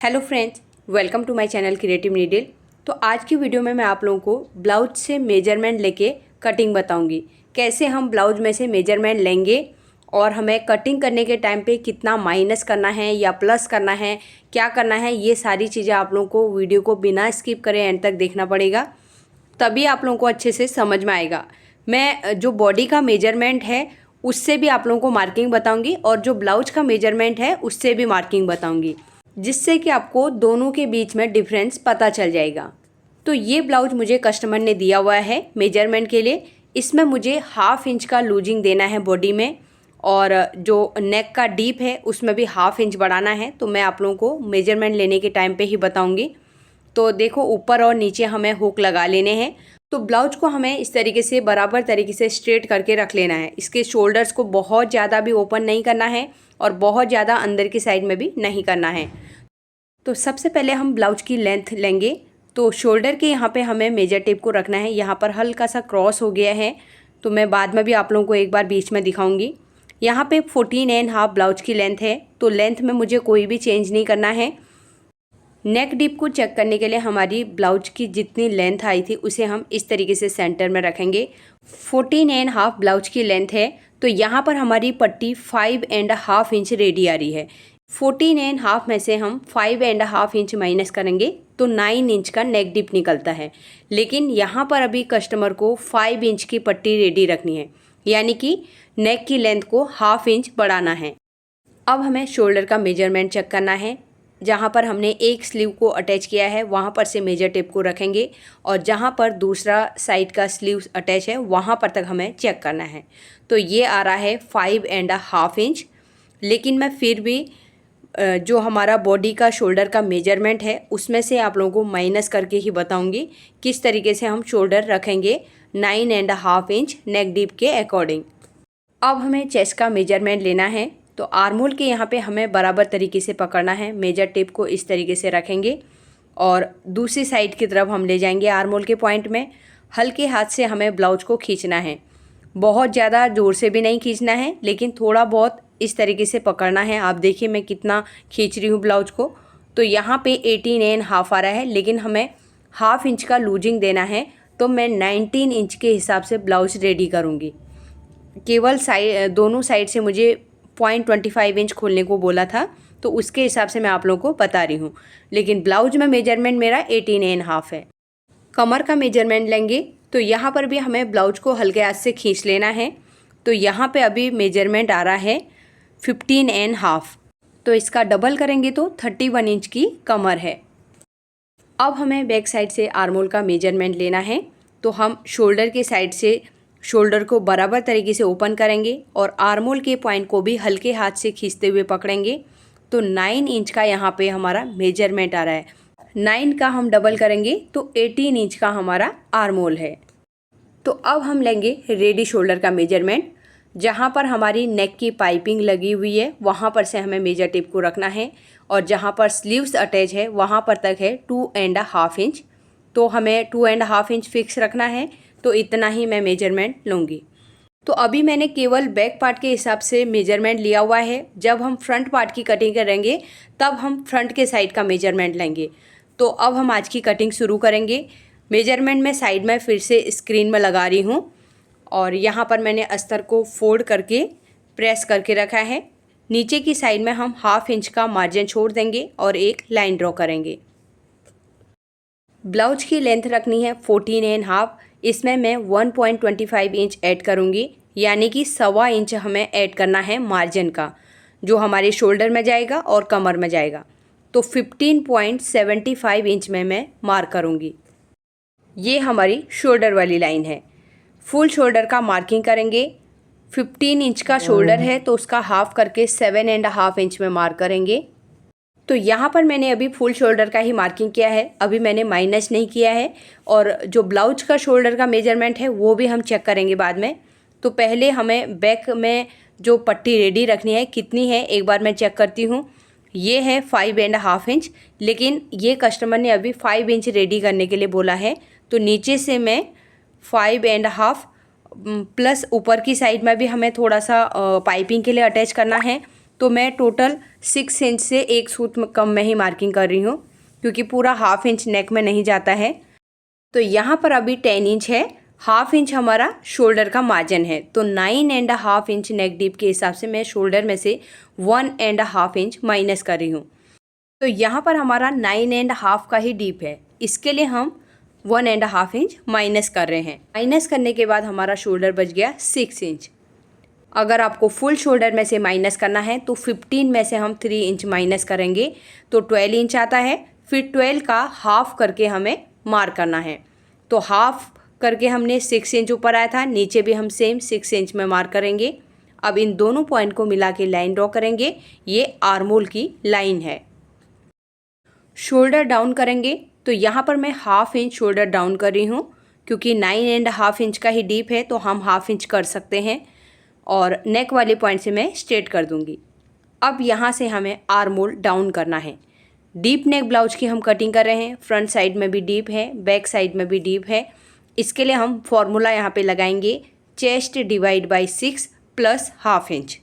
Hello friends, welcome to my channel creative needle. तो आज की वीडियो में मैं आप लोगों को ब्लाउज से मेजरमेंट लेके कटिंग बताऊंगी। कैसे हम ब्लाउज में से मेजरमेंट लेंगे और हमें कटिंग करने के टाइम पे कितना माइनस करना है या प्लस करना है, क्या करना है, ये सारी चीज़ें आप लोगों को वीडियो को बिना स्किप करे एंड तक देखना पड़ेगा, तभी आप लोगों को अच्छे से समझ में आएगा। मैं जो बॉडी का मेजरमेंट है उससे भी आप लोगों को मार्किंग बताऊँगी और जो ब्लाउज का मेजरमेंट है उससे भी मार्किंग बताऊँगी, जिससे कि आपको दोनों के बीच में डिफरेंस पता चल जाएगा। तो ये ब्लाउज मुझे कस्टमर ने दिया हुआ है मेजरमेंट के लिए। इसमें मुझे 1/2 इंच का लूजिंग देना है बॉडी में, और जो नेक का डीप है उसमें भी 1/2 इंच बढ़ाना है। तो मैं आप लोगों को मेजरमेंट लेने के टाइम पे ही बताऊंगी। तो देखो, ऊपर और नीचे हमें हुक लगा लेने हैं। तो ब्लाउज को हमें इस तरीके से बराबर तरीके से स्ट्रेट करके रख लेना है। इसके शोल्डर्स को बहुत ज़्यादा भी ओपन नहीं करना है और बहुत ज़्यादा अंदर की साइड में भी नहीं करना है। तो सबसे पहले हम ब्लाउज की लेंथ लेंगे। तो शोल्डर के यहाँ पे हमें मेजर टेप को रखना है। यहाँ पर हल्का सा क्रॉस हो गया है, तो मैं बाद में भी आप लोगों को एक बार बीच में दिखाऊंगी। यहाँ पे 14.5 ब्लाउज की लेंथ है, तो लेंथ में मुझे कोई भी चेंज नहीं करना है। नेक डीप को चेक करने के लिए हमारी ब्लाउज की जितनी लेंथ आई थी उसे हम इस तरीके से सेंटर में रखेंगे। 14.5 ब्लाउज की लेंथ है, तो यहाँ पर हमारी पट्टी 5.5 इंच रेडी आ रही है। 14.5 में से हम 5.5 इंच माइनस करेंगे तो 9 इंच का नेक डीप निकलता है। लेकिन यहाँ पर अभी कस्टमर को 5 इंच की पट्टी रेडी रखनी है, यानी कि नेक की लेंथ को 1/2 इंच बढ़ाना है। अब हमें शोल्डर का मेजरमेंट चेक करना है। जहाँ पर हमने एक स्लीव को अटैच किया है वहाँ पर से मेजर टेप को रखेंगे, और जहाँ पर दूसरा साइड का स्लीव अटैच है वहाँ पर तक हमें चेक करना है। तो ये आ रहा है 5.5 इंच। लेकिन मैं फिर भी जो हमारा बॉडी का शोल्डर का मेजरमेंट है उसमें से आप लोगों को माइनस करके ही बताऊंगी किस तरीके से हम शोल्डर रखेंगे 9.5 इंच नेक डीप के अकॉर्डिंग। अब हमें चेस्ट का मेजरमेंट लेना है। तो आर्मोल के यहाँ पे हमें बराबर तरीके से पकड़ना है। मेजर टेप को इस तरीके से रखेंगे और दूसरी साइड की तरफ हम ले जाएंगे आर्मोल के पॉइंट में। हल्के हाथ से हमें ब्लाउज को खींचना है, बहुत ज़्यादा ज़ोर से भी नहीं खींचना है, लेकिन थोड़ा बहुत इस तरीके से पकड़ना है। आप देखिए मैं कितना खींच रही हूँ ब्लाउज को। तो यहाँ पे 18.5 आ रहा है, लेकिन हमें 1/2 इंच का लूजिंग देना है। तो मैं 19 इंच के हिसाब से ब्लाउज रेडी करूँगी। केवल दोनों साइड से मुझे 0.25 इंच खोलने को बोला था, तो उसके हिसाब से मैं आप लोगों को बता रही हूँ। लेकिन ब्लाउज में मेजरमेंट मेरा 18.5 है। कमर का मेजरमेंट लेंगे तो यहाँ पर भी हमें ब्लाउज को हल्के हाथ से खींच लेना है। तो यहाँ पे अभी मेजरमेंट आ रहा है 15.5, तो इसका डबल करेंगे तो 31 इंच की कमर है। अब हमें बैक साइड से आर्मोल का मेजरमेंट लेना है। तो हम शोल्डर के साइड से शोल्डर को बराबर तरीके से ओपन करेंगे और आर्मोल के पॉइंट को भी हल्के हाथ से खींचते हुए पकड़ेंगे। तो 9 इंच का यहाँ पे हमारा मेजरमेंट आ रहा है। 9 का हम डबल करेंगे तो 18 इंच का हमारा आर्मोल है। तो अब हम लेंगे रेडी शोल्डर का मेजरमेंट। जहाँ पर हमारी नेक की पाइपिंग लगी हुई है वहाँ पर से हमें मेजर टेप को रखना है, और जहाँ पर स्लीव्स अटैच है वहाँ पर तक है 2.5 इंच। तो हमें 2.5 इंच फिक्स रखना है, तो इतना ही मैं मेजरमेंट लूँगी। तो अभी मैंने केवल बैक पार्ट के हिसाब से मेजरमेंट लिया हुआ है। जब हम फ्रंट पार्ट की कटिंग करेंगे तब हम फ्रंट के साइड का मेजरमेंट लेंगे। तो अब हम आज की कटिंग शुरू करेंगे। मेजरमेंट में साइड में फिर से स्क्रीन में लगा रही हूँ, और यहाँ पर मैंने अस्तर को फोल्ड करके प्रेस करके रखा है। नीचे की साइड में हम 1/2 इंच का मार्जिन छोड़ देंगे और एक लाइन ड्रॉ करेंगे। ब्लाउज की लेंथ रखनी है 14.5। इसमें मैं 1.25 इंच ऐड करूँगी, यानी कि 1.25 इंच हमें ऐड करना है मार्जिन का, जो हमारे शोल्डर में जाएगा और कमर में जाएगा। तो 15.75 इंच में मैं मार्क करूँगी। ये हमारी शोल्डर वाली लाइन है। फुल शोल्डर का मार्किंग करेंगे। 15 इंच का शोल्डर है तो उसका हाफ करके 7.5 इंच में मार्क करेंगे। तो यहाँ पर मैंने अभी फुल शोल्डर का ही मार्किंग किया है, अभी मैंने माइनस नहीं किया है। और जो ब्लाउज का शोल्डर का मेजरमेंट है वो भी हम चेक करेंगे बाद में। तो पहले हमें बैक में जो पट्टी रेडी रखनी है कितनी है एक बार मैं चेक करती हूँ। ये है 5.5 इंच, लेकिन ये कस्टमर ने अभी 5 इंच रेडी करने के लिए बोला है। तो नीचे से मैं 5.5 प्लस ऊपर की साइड में भी हमें थोड़ा सा पाइपिंग के लिए अटैच करना है, तो मैं टोटल 6 इंच से 1 सूत कम में ही मार्किंग कर रही हूँ, क्योंकि पूरा हाफ इंच नेक में नहीं जाता है। तो यहाँ पर अभी 10 इंच है, हाफ इंच हमारा शोल्डर का मार्जिन है। तो 9.5 इंच नेक डीप के हिसाब से मैं शोल्डर में से 1.5 इंच माइनस कर रही हूँ। तो यहाँ पर हमारा 9.5 का ही डीप है, इसके लिए हम 1.5 इंच माइनस कर रहे हैं। माइनस करने के बाद हमारा शोल्डर बच गया 6 इंच। अगर आपको फुल शोल्डर में से माइनस करना है तो 15 में से हम 3 इंच माइनस करेंगे तो 12 इंच आता है। फिर 12 का हाफ करके हमें मार्क करना है। तो हाफ करके हमने 6 इंच ऊपर आया था, नीचे भी हम सेम 6 इंच में मार्क करेंगे। अब इन दोनों पॉइंट को मिला के लाइन ड्रॉ करेंगे, ये आर्मोल की लाइन है। शोल्डर डाउन करेंगे तो यहाँ पर मैं हाफ इंच शोल्डर डाउन कर रही हूँ, क्योंकि 9.5 इंच का ही डीप है तो हम हाफ इंच कर सकते हैं। और नेक वाले पॉइंट से मैं स्ट्रेट कर दूँगी। अब यहाँ से हमें आर्म होल डाउन करना है। डीप नेक ब्लाउज की हम कटिंग कर रहे हैं, फ्रंट साइड में भी डीप है, बैक साइड में भी डीप है। इसके लिए हम फॉर्मूला यहाँ पे लगाएंगे, chest divide by 6 plus half inch.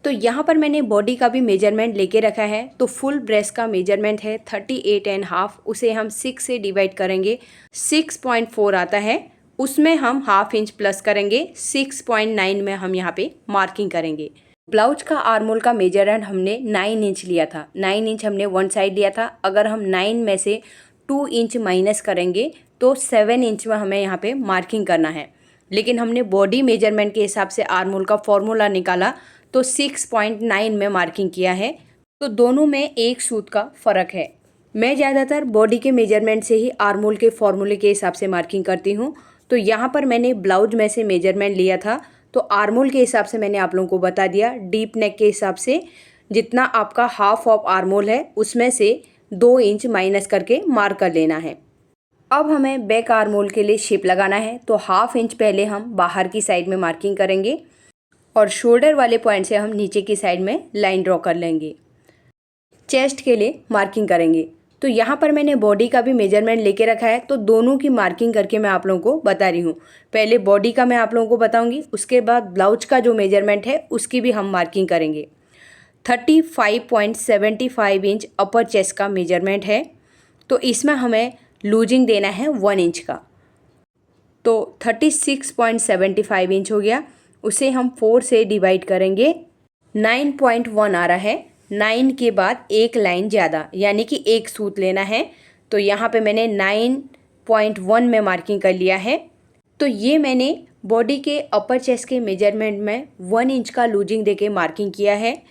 तो यहाँ पर मैंने बॉडी का भी मेजरमेंट लेके रखा है। तो फुल ब्रेस्ट का मेजरमेंट है 38.5, उसे हम 6 से डिवाइड करेंगे, 6.4 आता है। उसमें हम हाफ इंच प्लस करेंगे, 6.9 में हम यहाँ पे मार्किंग करेंगे। ब्लाउज का आर्मोल का मेजरमेंट हमने 9 इंच लिया था, 9 इंच हमने वन साइड लिया था। अगर हम 9 में से 2 इंच माइनस करेंगे तो 7 इंच में हमें यहाँ पे मार्किंग करना है। लेकिन हमने बॉडी मेजरमेंट के हिसाब से आर्मोल का फॉर्मूला निकाला तो 6.9 में मार्किंग किया है। तो दोनों में एक सूत का फ़र्क है। मैं ज़्यादातर बॉडी के मेजरमेंट से ही आर्मोल के फॉर्मूले के हिसाब से मार्किंग करती हूँ। तो यहाँ पर मैंने ब्लाउज में से मेजरमेंट लिया था, तो आर्मोल के हिसाब से मैंने आप लोगों को बता दिया। डीप नेक के हिसाब से जितना आपका हाफ ऑफ आर्मोल है उसमें से 2 इंच माइनस करके मार्क कर लेना है। अब हमें बैक आर्मोल के लिए शेप लगाना है। तो हाफ इंच पहले हम बाहर की साइड में मार्किंग करेंगे और शोल्डर वाले पॉइंट से हम नीचे की साइड में लाइन ड्रॉ कर लेंगे। चेस्ट के लिए मार्किंग करेंगे। तो यहाँ पर मैंने बॉडी का भी मेजरमेंट लेके रखा है, तो दोनों की मार्किंग करके मैं आप लोगों को बता रही हूँ। पहले बॉडी का मैं आप लोगों को बताऊँगी, उसके बाद ब्लाउज का जो मेजरमेंट है उसकी भी हम मार्किंग करेंगे। 35.75 इंच अपर चेस्ट का मेजरमेंट है, तो इसमें हमें लूजिंग देना है 1 इंच का। तो 36.75 इंच हो गया, उसे हम 4 से डिवाइड करेंगे। 9.1 आ रहा है, 9 के बाद एक लाइन ज़्यादा, यानी कि एक सूत लेना है। तो यहाँ पे मैंने 9.1 में मार्किंग कर लिया है। तो ये मैंने बॉडी के अपर चेस्ट के मेजरमेंट में 1 इंच का लूजिंग देके मार्किंग किया है।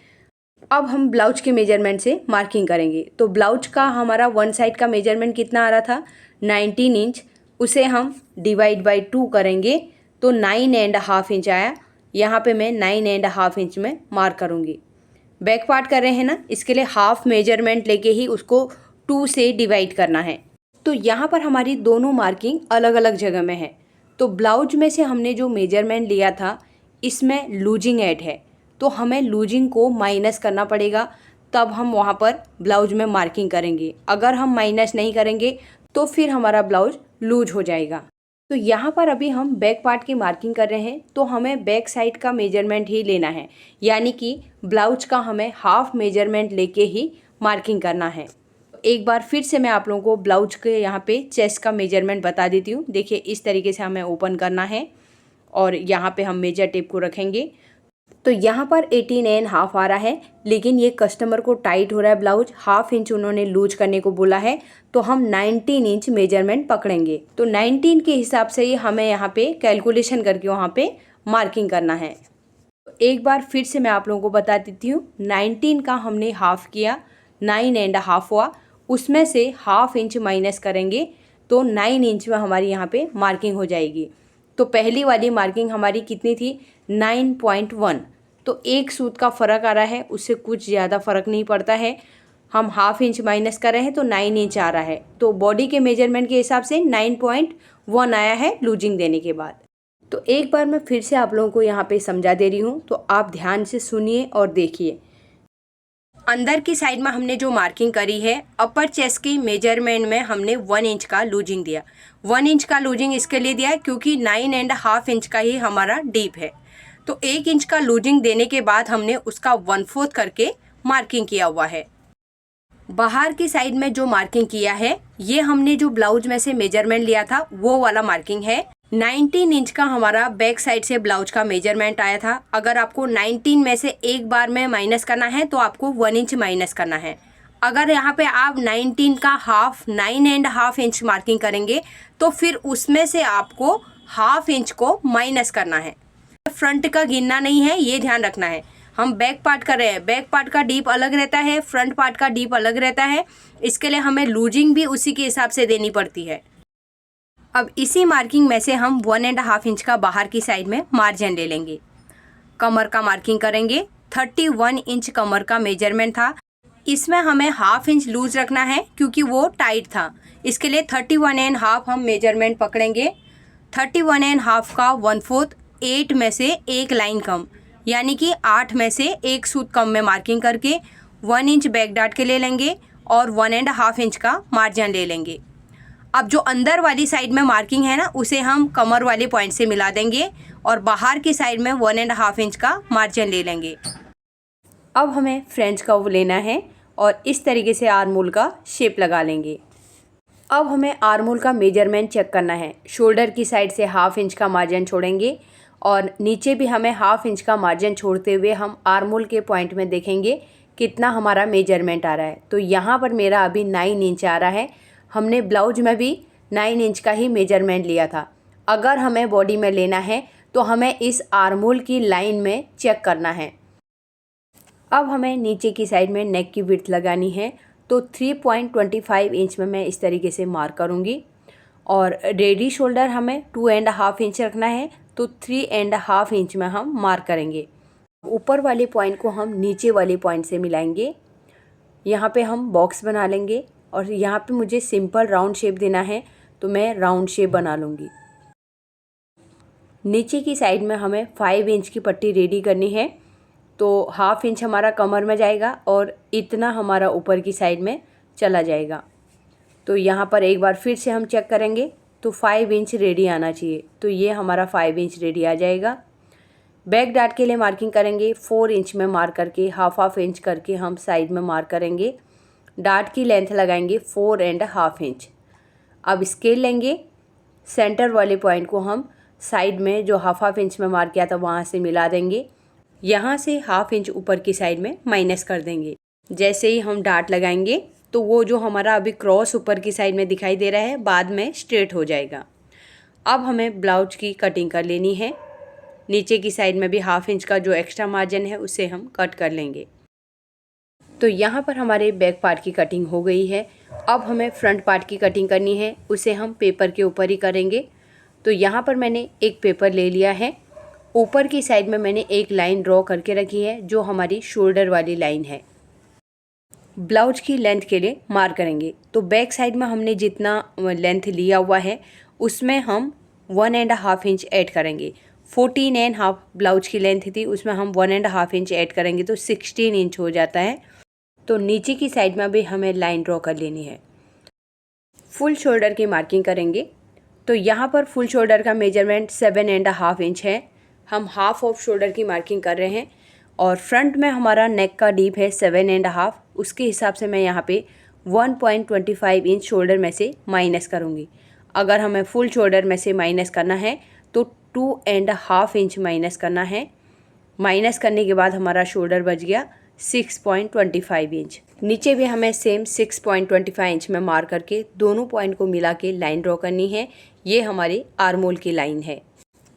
अब हम ब्लाउज के मेजरमेंट से मार्किंग करेंगे। तो ब्लाउज का हमारा वन साइड का मेजरमेंट कितना आ रहा था, 19 इंच, उसे हम डिवाइड बाई 2 करेंगे तो 9.5 इंच आया। यहाँ पे मैं 9.5 इंच में मार्क करूँगी। बैक पार्ट कर रहे हैं ना, इसके लिए हाफ मेजरमेंट लेके ही उसको 2 से डिवाइड करना है। तो यहाँ पर हमारी दोनों मार्किंग अलग अलग जगह में है। तो ब्लाउज में से हमने जो मेजरमेंट लिया था इसमें लूजिंग ऐड है, तो हमें लूजिंग को माइनस करना पड़ेगा, तब हम वहाँ पर ब्लाउज में मार्किंग करेंगे। अगर हम माइनस नहीं करेंगे तो फिर हमारा ब्लाउज लूज हो जाएगा। तो यहाँ पर अभी हम बैक पार्ट की मार्किंग कर रहे हैं, तो हमें बैक साइड का मेजरमेंट ही लेना है, यानी कि ब्लाउज का हमें हाफ मेजरमेंट लेके ही मार्किंग करना है। एक बार फिर से मैं आप लोगों को ब्लाउज के यहाँ पे चेस्ट का मेजरमेंट बता देती हूँ। देखिए इस तरीके से हमें ओपन करना है और यहाँ पे हम मेजर टेप को रखेंगे। तो यहाँ पर 18.5 आ रहा है, लेकिन ये कस्टमर को टाइट हो रहा है ब्लाउज, हाफ इंच उन्होंने लूज करने को बोला है, तो हम 19 इंच मेजरमेंट पकड़ेंगे। तो 19 के हिसाब से ही हमें यहाँ पे कैलकुलेशन करके वहाँ पे मार्किंग करना है। एक बार फिर से मैं आप लोगों को बता देती हूँ, 19 का हमने हाफ किया, 9.5 हुआ, उसमें से हाफ इंच माइनस करेंगे तो 9 इंच में हमारी यहाँ पे मार्किंग हो जाएगी। तो पहली वाली मार्किंग हमारी कितनी थी, 9.1। तो एक सूत का फ़र्क आ रहा है, उससे कुछ ज़्यादा फ़र्क नहीं पड़ता है। हम हाफ इंच माइनस कर रहे हैं तो 9 इंच आ रहा है। तो बॉडी के मेजरमेंट के हिसाब से 9.1 आया है लूजिंग देने के बाद। तो एक बार मैं फिर से आप लोगों को यहाँ पे समझा दे रही हूँ, तो आप ध्यान से सुनिए और देखिए। अंदर की साइड में हमने जो मार्किंग करी है, अपर चेस्ट की मेजरमेंट में हमने 1 इंच का लूजिंग दिया। 1 इंच का लूजिंग इसके लिए दिया है क्योंकि 9.5 इंच का ही हमारा डीप है। तो 1 इंच का लूजिंग देने के बाद हमने उसका 1/4 करके मार्किंग किया हुआ है। बाहर की साइड में जो मार्किंग किया है ये हमने जो ब्लाउज में से मेजरमेंट लिया था वो वाला मार्किंग है। 19 इंच का हमारा बैक साइड से ब्लाउज का मेजरमेंट आया था। अगर आपको 19 में से एक बार में माइनस करना है तो आपको 1 इंच माइनस करना है। अगर यहाँ पे आप 19 का हाफ 9.5 इंच मार्किंग करेंगे तो फिर उसमें से आपको हाफ इंच को माइनस करना है। फ्रंट का गिनना नहीं है, ये ध्यान रखना है। हम बैक पार्ट कर रहे हैं, बैक पार्ट का डीप अलग रहता है, फ्रंट पार्ट का डीप अलग रहता है। इसके लिए हमें लूजिंग भी उसी के हिसाब से देनी पड़ती है। अब इसी मार्किंग में से हम 1.5 इंच का बाहर की साइड में मार्जिन ले लेंगे। कमर का मार्किंग करेंगे। 31 इंच कमर का मेजरमेंट था। इसमें हमें हाफ इंच लूज रखना है क्योंकि वो टाइट था। इसके लिए 31.5 हम मेजरमेंट पकड़ेंगे। 31.5 का 1/4, 8 में से एक लाइन कम, यानी कि 8 में से एक सूत कम में मार्किंग करके 1 इंच बैक डार्ट के ले लेंगे और 1.5 इंच का मार्जिन ले लेंगे। अब जो अंदर वाली साइड में मार्किंग है ना उसे हम कमर वाले पॉइंट से मिला देंगे और बाहर की साइड में 1.5 इंच का मार्जिन ले लेंगे। अब हमें फ्रेंच कर्व लेना है और इस तरीके से आर्मोल का शेप लगा लेंगे। अब हमें आर्मोल का मेजरमेंट चेक करना है। शोल्डर की साइड से हाफ इंच का मार्जिन छोड़ेंगे और नीचे भी हमें हाफ इंच का मार्जिन छोड़ते हुए हम आर्मोल के पॉइंट में देखेंगे कितना हमारा मेजरमेंट आ रहा है। तो यहाँ पर मेरा अभी 9 इंच आ रहा है। हमने ब्लाउज में भी 9 इंच का ही मेजरमेंट लिया था। अगर हमें बॉडी में लेना है तो हमें इस आर्मोल की लाइन में चेक करना है। अब हमें नीचे की साइड में नेक की विड्थ लगानी है। तो 3.25 इंच में मैं इस तरीके से मार्क करूँगी और रेडी शोल्डर हमें 2.5 इंच रखना है। तो 3.5 इंच में हम मार्क करेंगे। ऊपर वाले पॉइंट को हम नीचे वाले पॉइंट से मिलाएंगे। यहाँ पे हम बॉक्स बना लेंगे और यहाँ पे मुझे सिंपल राउंड शेप देना है तो मैं राउंड शेप बना लूँगी। नीचे की साइड में हमें 5 इंच की पट्टी रेडी करनी है। तो हाफ इंच हमारा कमर में जाएगा और इतना हमारा ऊपर की साइड में चला जाएगा। तो यहाँ पर एक बार फिर से हम चेक करेंगे तो 5 इंच रेडी आना चाहिए। तो ये हमारा 5 इंच रेडी आ जाएगा। बैक डार्ट के लिए मार्किंग करेंगे। 4 इंच में मार्क करके हाफ इंच करके हम साइड में मार्क करेंगे। डार्ट की लेंथ लगाएंगे 4.5 इंच। अब स्केल लेंगे। सेंटर वाले पॉइंट को हम साइड में जो हाफ इंच में मार्क किया था वहाँ से मिला देंगे। यहाँ से हाफ इंच ऊपर की साइड में माइनस कर देंगे। जैसे ही हम डार्ट लगाएंगे तो वो जो हमारा अभी क्रॉस ऊपर की साइड में दिखाई दे रहा है बाद में स्ट्रेट हो जाएगा। अब हमें ब्लाउज की कटिंग कर लेनी है। नीचे की साइड में भी हाफ इंच का जो एक्स्ट्रा मार्जिन है उसे हम कट कर लेंगे। तो यहाँ पर हमारे बैक पार्ट की कटिंग हो गई है। अब हमें फ्रंट पार्ट की कटिंग करनी है, उसे हम पेपर के ऊपर ही करेंगे। तो यहाँ पर मैंने एक पेपर ले लिया है। ऊपर की साइड में मैंने एक लाइन ड्रॉ करके रखी है जो हमारी शोल्डर वाली लाइन है। ब्लाउज की लेंथ के लिए मार्क करेंगे। तो बैक साइड में हमने जितना लेंथ लिया हुआ है उसमें हम 1.5 इंच ऐड करेंगे। 14.5 ब्लाउज की लेंथ थी, उसमें हम 1.5 इंच ऐड करेंगे तो 16 इंच हो जाता है। तो नीचे की साइड में भी हमें लाइन ड्रॉ कर लेनी है। फुल शोल्डर की मार्किंग करेंगे। तो यहाँ पर फुल शोल्डर का मेजरमेंट 7.5 इंच है। हम हाफ ऑफ शोल्डर की मार्किंग कर रहे हैं और फ्रंट में हमारा नेक का डीप है 7.5। उसके हिसाब से मैं यहाँ पे 1.25 इंच शोल्डर में से माइनस करूँगी। अगर हमें फुल शोल्डर में से माइनस करना है तो 2.5 इंच माइनस करना है। माइनस करने के बाद हमारा शोल्डर बच गया 6.25 इंच। नीचे भी हमें सेम 6.25 इंच में मार्क करके दोनों पॉइंट को मिला के लाइन ड्रॉ करनी है। ये हमारी आर्मोल की लाइन है।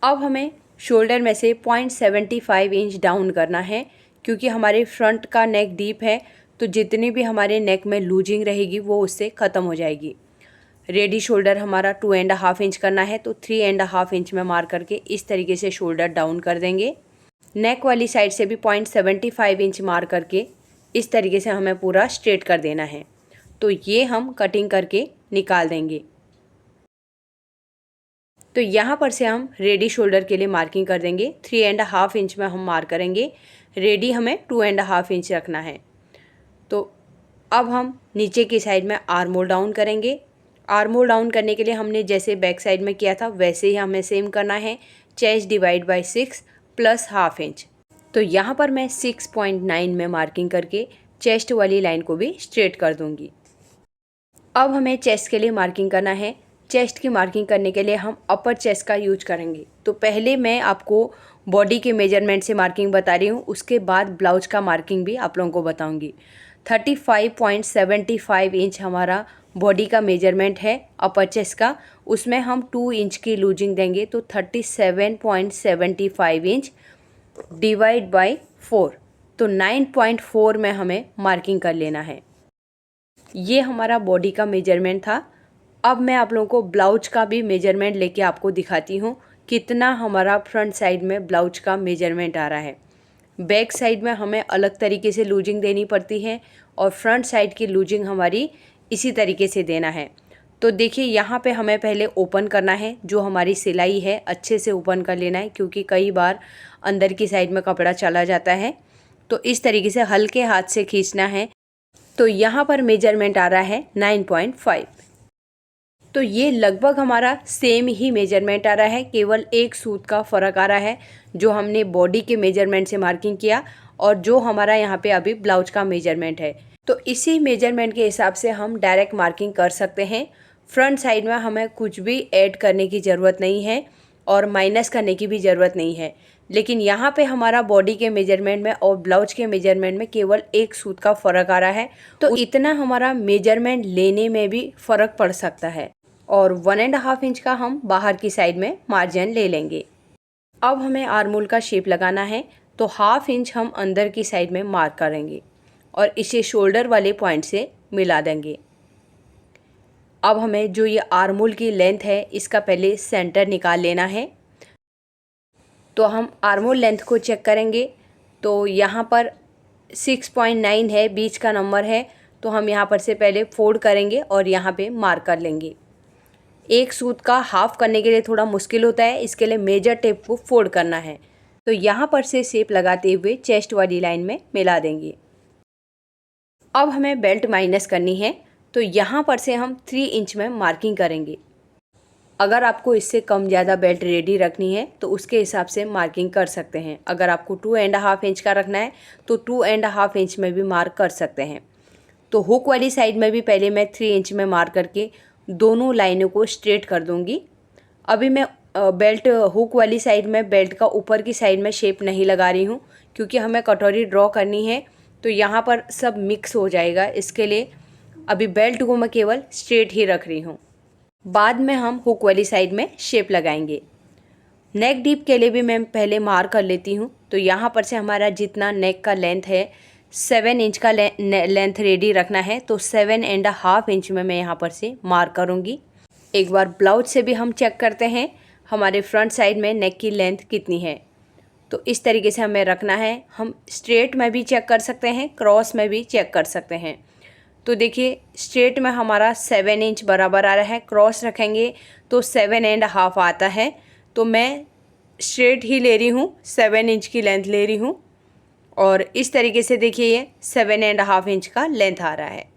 अब हमें शोल्डर में से 0.75 इंच डाउन करना है क्योंकि हमारे फ्रंट का नेक डीप है तो जितनी भी हमारे नेक में लूजिंग रहेगी वो उससे ख़त्म हो जाएगी। रेडी शोल्डर हमारा 2.5 इंच करना है तो 3.5 इंच में मार्क करके इस तरीके से शोल्डर डाउन कर देंगे। नेक वाली साइड से भी 0.75 इंच मार्क करके इस तरीके से हमें पूरा स्ट्रेट कर देना है। तो ये हम कटिंग करके निकाल देंगे। तो यहाँ पर से हम रेडी शोल्डर के लिए मार्किंग कर देंगे। 3.5 इंच में हम मार्क करेंगे। रेडी हमें 2.5 इंच रखना है। तो अब हम नीचे की साइड में आर्म होल डाउन करेंगे। आर्म होल डाउन करने के लिए हमने जैसे बैक साइड में किया था वैसे ही हमें सेम करना है। Chest divide by 6 plus half inch. तो यहाँ पर मैं 6.9 में मार्किंग करके चेस्ट वाली लाइन को भी स्ट्रेट कर दूँगी। अब हमें चेस्ट के लिए मार्किंग करना है। चेस्ट की मार्किंग करने के लिए हम अपर चेस्ट का यूज करेंगे। तो पहले मैं आपको बॉडी के मेजरमेंट से मार्किंग बता रही हूँ, उसके बाद ब्लाउज का मार्किंग भी आप लोगों को बताऊँगी। 35.75 इंच हमारा बॉडी का मेजरमेंट है अपर चेस्ट का, उसमें हम 2 इंच की लूजिंग देंगे। तो 37.75 इंच डिवाइड बाय 4, तो 9.4 में हमें मार्किंग कर लेना है। ये हमारा बॉडी का मेजरमेंट था। अब मैं आप लोगों को ब्लाउज का भी मेजरमेंट लेके आपको दिखाती हूँ कितना हमारा फ्रंट साइड में ब्लाउज का मेजरमेंट आ रहा है। बैक साइड में हमें अलग तरीके से लूजिंग देनी पड़ती है और फ्रंट साइड की लूजिंग हमारी इसी तरीके से देना है। तो देखिए यहाँ पे हमें पहले ओपन करना है, जो हमारी सिलाई है अच्छे से ओपन कर लेना है, क्योंकि कई बार अंदर की साइड में कपड़ा चला जाता है। तो इस तरीके से हल्के हाथ से खींचना है। तो यहाँ पर मेजरमेंट आ रहा है 9.5। तो ये लगभग हमारा सेम ही मेजरमेंट आ रहा है, केवल एक सूत का फ़र्क आ रहा है, जो हमने बॉडी के मेजरमेंट से मार्किंग किया और जो हमारा यहाँ पे अभी ब्लाउज का मेजरमेंट है। तो इसी मेजरमेंट के हिसाब से हम डायरेक्ट मार्किंग कर सकते हैं। फ्रंट साइड में हमें कुछ भी ऐड करने की ज़रूरत नहीं है और माइनस करने की भी ज़रूरत नहीं है। लेकिन यहाँ पे हमारा बॉडी के मेजरमेंट में और ब्लाउज के मेजरमेंट में केवल एक सूत का फ़र्क आ रहा है। तो इतना हमारा मेजरमेंट लेने में भी फ़र्क पड़ सकता है। और 1.5 इंच का हम बाहर की साइड में मार्जिन ले लेंगे। अब हमें आर्मोल का शेप लगाना है। तो हाफ इंच हम अंदर की साइड में मार्क करेंगे और इसे शोल्डर वाले पॉइंट से मिला देंगे। अब हमें जो ये आर्मोल की लेंथ है इसका पहले सेंटर निकाल लेना है। तो हम आर्मोल लेंथ को चेक करेंगे। तो यहाँ पर 6.9 है, बीच का नंबर है। तो हम यहाँ पर से पहले फोल्ड करेंगे और यहाँ पे मार्क कर लेंगे। एक सूत का हाफ करने के लिए थोड़ा मुश्किल होता है, इसके लिए मेजर टेप को फोल्ड करना है। तो यहाँ पर से शेप लगाते हुए चेस्ट वाली लाइन में मिला देंगे। अब हमें बेल्ट माइनस करनी है। तो यहाँ पर से हम 3 इंच में मार्किंग करेंगे। अगर आपको इससे कम ज़्यादा बेल्ट रेडी रखनी है तो उसके हिसाब से मार्किंग कर सकते हैं। अगर आपको 2.5 इंच का रखना है तो 2.5 इंच में भी मार्क कर सकते हैं। तो हुक वाली साइड में भी पहले मैं 3 इंच में मार्क करके दोनों लाइनों को स्ट्रेट कर दूंगी। अभी मैं बेल्ट हुक वाली साइड में बेल्ट का ऊपर की साइड में शेप नहीं लगा रही हूँ, क्योंकि हमें कटोरी ड्रॉ करनी है तो यहाँ पर सब मिक्स हो जाएगा। इसके लिए अभी बेल्ट को मैं केवल स्ट्रेट ही रख रही हूँ। बाद में हम हुक वाली साइड में शेप लगाएंगे। नेक डीप के लिए भी मैं पहले मार्क कर लेती हूँ। तो यहाँ पर से हमारा जितना नेक का लेंथ है 7 इंच का लेंथ रेडी रखना है। तो 7.5 इंच में मैं यहाँ पर से मार्क करूँगी। एक बार ब्लाउज से भी हम चेक करते हैं हमारे फ्रंट साइड में नेक की लेंथ कितनी है। तो इस तरीके से हमें रखना है। हम स्ट्रेट में भी चेक कर सकते हैं, क्रॉस में भी चेक कर सकते हैं। तो देखिए स्ट्रेट में हमारा 7 इंच बराबर आ रहा है, क्रॉस रखेंगे तो 7.5 आता है। तो मैं स्ट्रेट ही ले रही हूँ, 7 इंच की लेंथ ले रही हूँ और इस तरीके से देखिए ये 7.5 इंच का लेंथ आ रहा है।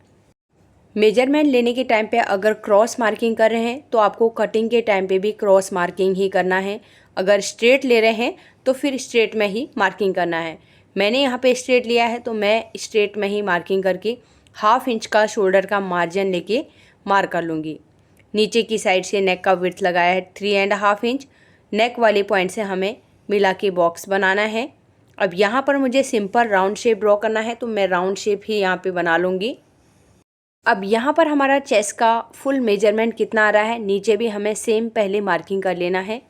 मेजरमेंट लेने के टाइम पे अगर क्रॉस मार्किंग कर रहे हैं तो आपको कटिंग के टाइम पे भी क्रॉस मार्किंग ही करना है। अगर स्ट्रेट ले रहे हैं तो फिर स्ट्रेट में ही मार्किंग करना है। मैंने यहाँ पे स्ट्रेट लिया है तो मैं स्ट्रेट में ही मार्किंग करके हाफ इंच का शोल्डर का मार्जिन लेके मार्क कर लूँगी। नीचे की साइड से नेक का विड्थ लगाया है 3.5 इंच। नेक वाले पॉइंट से हमें मिला के बॉक्स बनाना है। अब यहाँ पर मुझे सिंपल राउंड शेप ड्रॉ करना है तो मैं राउंड शेप ही यहाँ पे बना लूँगी। अब यहाँ पर हमारा चेस्ट का फुल मेजरमेंट कितना आ रहा है, नीचे भी हमें सेम पहले मार्किंग कर लेना है।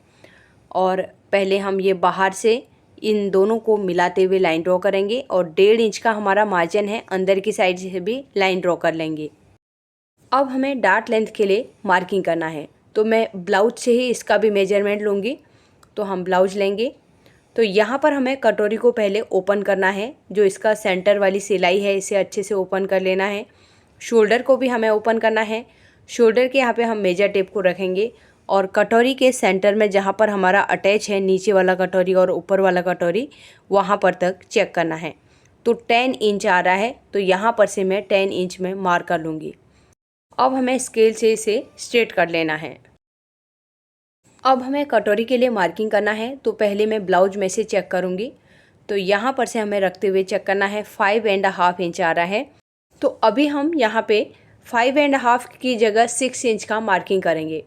और पहले हम ये बाहर से इन दोनों को मिलाते हुए लाइन ड्रॉ करेंगे और 1.5 इंच का हमारा मार्जिन है, अंदर की साइड से भी लाइन ड्रॉ कर लेंगे। अब हमें डार्ट लेंथ के लिए मार्किंग करना है तो मैं ब्लाउज से ही इसका भी मेजरमेंट लूँगी। तो हम ब्लाउज लेंगे। तो यहाँ पर हमें कटोरी को पहले ओपन करना है, जो इसका सेंटर वाली सिलाई है इसे अच्छे से ओपन कर लेना है। शोल्डर को भी हमें ओपन करना है। शोल्डर के यहाँ पे हम मेजर टेप को रखेंगे और कटोरी के सेंटर में जहाँ पर हमारा अटैच है नीचे वाला कटोरी और ऊपर वाला कटोरी, वहाँ पर तक चेक करना है। तो 10 इंच आ रहा है तो यहाँ पर से मैं 10 इंच में मार्क कर लूँगी। अब हमें स्केल से इसे स्ट्रेट कर लेना है। अब हमें कटोरी के लिए मार्किंग करना है, तो पहले मैं ब्लाउज में से चेक करूँगी। तो यहाँ पर से हमें रखते हुए चेक करना है 5.5 इंच आ रहा है। तो अभी हम यहाँ पे 5.5 की जगह 6 इंच का मार्किंग करेंगे।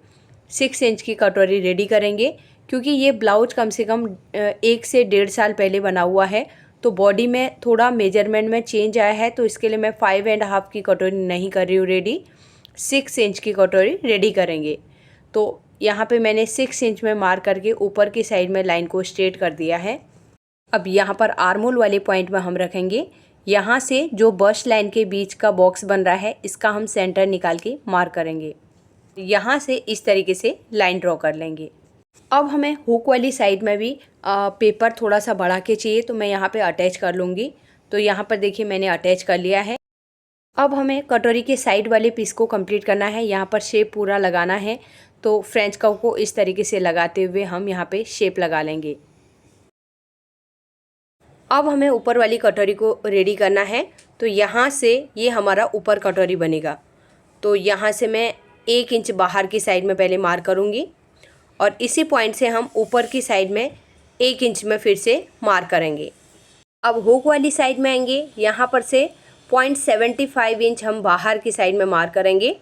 6 इंच की कटोरी रेडी करेंगे, क्योंकि ये ब्लाउज कम से कम 1 से 1.5 साल पहले बना हुआ है, तो बॉडी में थोड़ा मेजरमेंट में चेंज आया है, तो इसके लिए मैं 5.5 की कटोरी नहीं कर रही हूँ रेडी, 6 इंच की कटोरी रेडी करेंगे। तो यहाँ पे मैंने 6 इंच में मार्क करके ऊपर की साइड में लाइन को स्ट्रेट कर दिया है। अब यहाँ पर आर्मोल वाले पॉइंट में हम रखेंगे। यहाँ से जो बस्ट लाइन के बीच का बॉक्स बन रहा है, इसका हम सेंटर निकाल के मार्क करेंगे। यहाँ से इस तरीके से लाइन ड्रॉ कर लेंगे। अब हमें हुक वाली साइड में भी पेपर थोड़ा सा बढ़ा के चाहिए, तो मैं यहाँ पे अटैच कर लूँगी। तो यहाँ पर देखिए मैंने अटैच कर लिया है। अब हमें कटोरी के साइड वाले पीस को कंप्लीट करना है। यहाँ पर शेप पूरा लगाना है, तो फ्रेंच कर्व को इस तरीके से लगाते हुए हम यहाँ पे शेप लगा लेंगे। अब हमें ऊपर वाली कटोरी को रेडी करना है। तो यहाँ से ये हमारा ऊपर कटोरी बनेगा। तो यहाँ से मैं 1 इंच बाहर की साइड में पहले मार्क करूँगी, और इसी पॉइंट से हम ऊपर की साइड में 1 इंच में फिर से मार्क करेंगे। अब हुक वाली साइड में आएंगे। यहाँ पर से 0.75 इंच हम बाहर की साइड में मार्क करेंगे,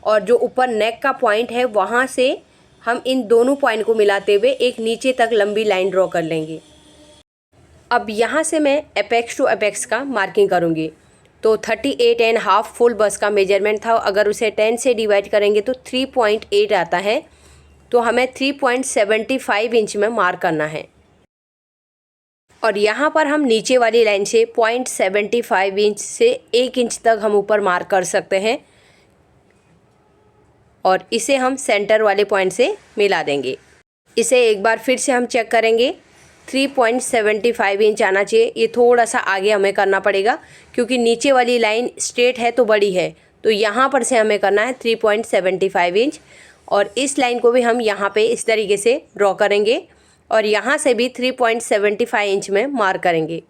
और जो ऊपर नेक का पॉइंट है वहाँ से हम इन दोनों पॉइंट को मिलाते हुए एक नीचे तक लंबी लाइन ड्रॉ कर लेंगे। अब यहाँ से मैं एपेक्स टू एपेक्स का मार्किंग करूँगी। तो 38.5 फुल बस्ट का मेजरमेंट था, अगर उसे 10 से डिवाइड करेंगे तो 3.8 आता है। तो हमें 3.75 इंच में मार्क करना है, और यहाँ पर हम नीचे वाली लाइन से 0.75 इंच से 1 इंच तक हम ऊपर मार्क कर सकते हैं, और इसे हम सेंटर वाले पॉइंट से मिला देंगे। इसे एक बार फिर से हम चेक करेंगे। 3.75 इंच आना चाहिए। ये थोड़ा सा आगे हमें करना पड़ेगा, क्योंकि नीचे वाली लाइन स्ट्रेट है तो बड़ी है, तो यहाँ पर से हमें करना है 3.75 इंच, और इस लाइन को भी हम यहाँ पे इस तरीके से ड्रॉ करेंगे, और यहाँ से भी 3.75 इंच में मार्क करेंगे।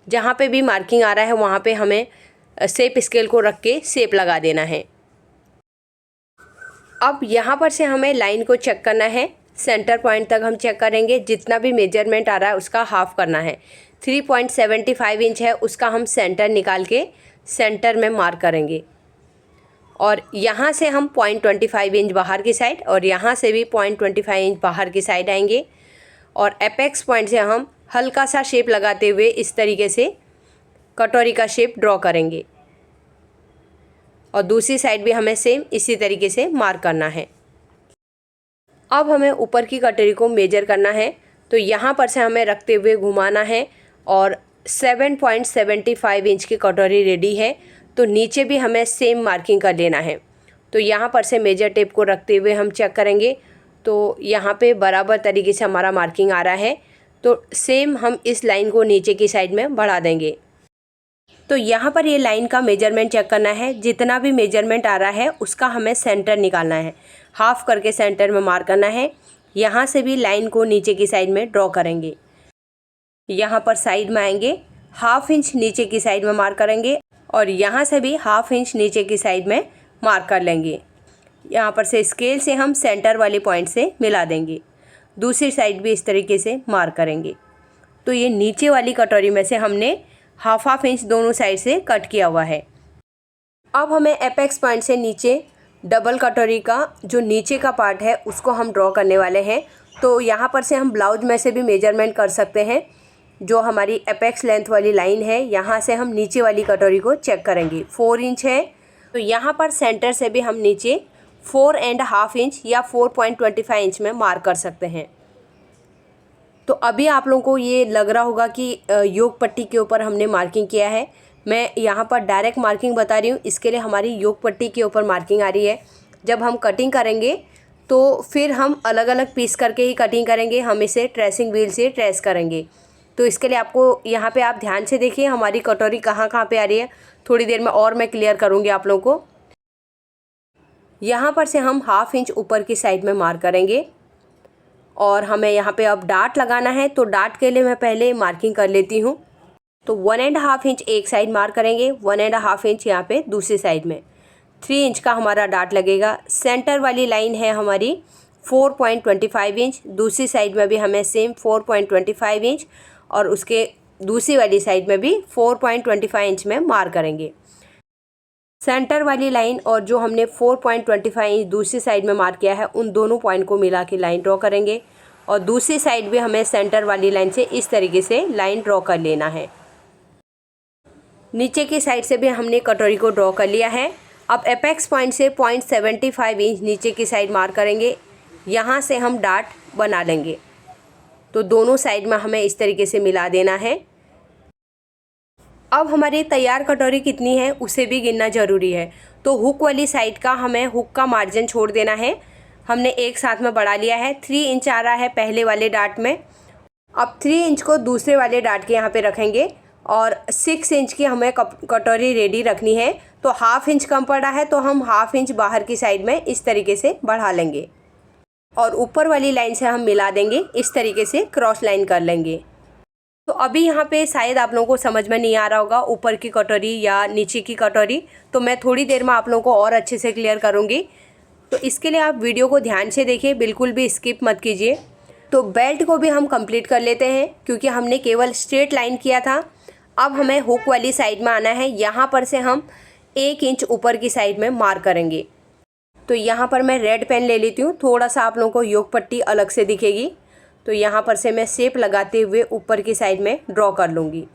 जहाँ पे भी मार्किंग आ रहा है वहाँ पे हमें शेप स्केल को रख के शेप लगा देना है। अब यहाँ पर से हमें लाइन को चेक करना है। सेंटर पॉइंट तक हम चेक करेंगे। जितना भी मेजरमेंट आ रहा है उसका हाफ करना है। 3.75 इंच है, उसका हम सेंटर निकाल के सेंटर में मार्क करेंगे, और यहाँ से हम 0.25 इंच बाहर की साइड, और यहाँ से भी 0.25 इंच बाहर की साइड आएंगे, और एपेक्स पॉइंट से हम हल्का सा शेप लगाते हुए इस तरीके से कटोरी का शेप ड्रॉ करेंगे, और दूसरी साइड भी हमें सेम इसी तरीके से मार्क करना है। अब हमें ऊपर की कटोरी को मेजर करना है। तो यहाँ पर से हमें रखते हुए घुमाना है, और 7.75 इंच की कटोरी रेडी है। तो नीचे भी हमें सेम मार्किंग कर लेना है। तो यहाँ पर से मेजर टेप को रखते हुए हम चेक करेंगे, तो यहाँ पे बराबर तरीके से हमारा मार्किंग आ रहा है। तो सेम हम इस लाइन को नीचे की साइड में बढ़ा देंगे। तो यहाँ पर ये लाइन का मेजरमेंट चेक करना है। जितना भी मेजरमेंट आ रहा है उसका हमें सेंटर निकालना है। हाफ करके सेंटर में मार्क करना है। यहाँ से भी लाइन को नीचे की साइड में ड्रॉ करेंगे। यहाँ पर साइड में आएंगे, हाफ इंच नीचे की साइड में मार्क करेंगे, और यहाँ से भी हाफ इंच नीचे की साइड में मार्क कर लेंगे। यहाँ पर से स्केल से हम सेंटर वाले पॉइंट से मिला देंगे। दूसरी साइड भी इस तरीके से मार्क करेंगे। तो ये नीचे वाली कटोरी में से हमने हाफ इंच दोनों साइड से कट किया हुआ है। अब हमें एपेक्स पॉइंट से नीचे डबल कटोरी का जो नीचे का पार्ट है उसको हम ड्रॉ करने वाले हैं। तो यहाँ पर से हम ब्लाउज में से भी मेजरमेंट कर सकते हैं। जो हमारी एपेक्स लेंथ वाली लाइन है, यहाँ से हम नीचे वाली कटोरी को चेक करेंगे। 4 इंच है, तो यहाँ पर सेंटर से भी हम नीचे 4.5 इंच या 4.25 इंच में मार्क कर सकते हैं। तो अभी आप लोगों को ये लग रहा होगा कि योक पट्टी के ऊपर हमने मार्किंग किया है। मैं यहाँ पर डायरेक्ट मार्किंग बता रही हूँ, इसके लिए हमारी योक पट्टी के ऊपर मार्किंग आ रही है। जब हम कटिंग करेंगे तो फिर हम अलग अलग पीस करके ही कटिंग करेंगे। हम इसे ट्रेसिंग व्हील से ट्रेस करेंगे। तो इसके लिए आपको यहाँ पे आप ध्यान से देखिए हमारी कटोरी कहाँ कहाँ पे आ रही है। थोड़ी देर में और मैं क्लियर करूँगी आप लोगों को। यहाँ पर से हम हाफ इंच ऊपर की साइड में मार्क करेंगे, और हमें यहाँ पे अब डार्ट लगाना है। तो डार्ट के लिए मैं पहले मार्किंग कर लेती हूँ। तो 1.5 इंच एक साइड मार्क करेंगे, 1.5 इंच यहाँ पे दूसरी साइड में। 3 इंच का हमारा डार्ट लगेगा। सेंटर वाली लाइन है हमारी 4.25 इंच, दूसरी साइड में भी हमें सेम 4.25 इंच और उसके दूसरी वाली साइड में भी 4.25 इंच में मार्क करेंगे। सेंटर वाली लाइन और जो हमने 4.25 इंच दूसरी साइड में मार्क किया है उन दोनों पॉइंट को मिला के लाइन ड्रॉ करेंगे और दूसरी साइड भी हमें सेंटर वाली लाइन से इस तरीके से लाइन ड्रॉ कर लेना है। नीचे की साइड से भी हमने कटोरी को ड्रॉ कर लिया है। अब एपेक्स पॉइंट से 0.75 इंच नीचे की साइड मार्क करेंगे, यहाँ से हम डार्ट बना लेंगे। तो दोनों साइड में हमें इस तरीके से मिला देना है। अब हमारी तैयार कटोरी कितनी है उसे भी गिनना ज़रूरी है। तो हुक वाली साइड का हमें हुक का मार्जिन छोड़ देना है। हमने एक साथ में बढ़ा लिया है, 3 इंच आ रहा है पहले वाले डार्ट में। अब 3 इंच को दूसरे वाले डार्ट के यहाँ पे रखेंगे और 6 इंच की हमें कटोरी रेडी रखनी है। तो हाफ इंच कम पड़ा है तो हम हाफ इंच बाहर की साइड में इस तरीके से बढ़ा लेंगे और ऊपर वाली लाइन से हम मिला देंगे, इस तरीके से क्रॉस लाइन कर लेंगे। तो अभी यहाँ पे शायद आप लोगों को समझ में नहीं आ रहा होगा ऊपर की कटोरी या नीचे की कटोरी, तो मैं थोड़ी देर में आप लोगों को और अच्छे से क्लियर करूँगी। तो इसके लिए आप वीडियो को ध्यान से देखिए, बिल्कुल भी स्किप मत कीजिए। तो बेल्ट को भी हम कंप्लीट कर लेते हैं क्योंकि हमने केवल स्ट्रेट लाइन किया था। अब हमें हुक वाली साइड में आना है, यहाँ पर से हम 1 इंच ऊपर की साइड में मार्क करेंगे। तो यहाँ पर मैं रेड पेन ले लेती हूँ, थोड़ा सा आप लोगों को योक पट्टी अलग से दिखेगी। तो यहाँ पर से मैं शेप लगाते हुए ऊपर की साइड में ड्रॉ कर लूँगी।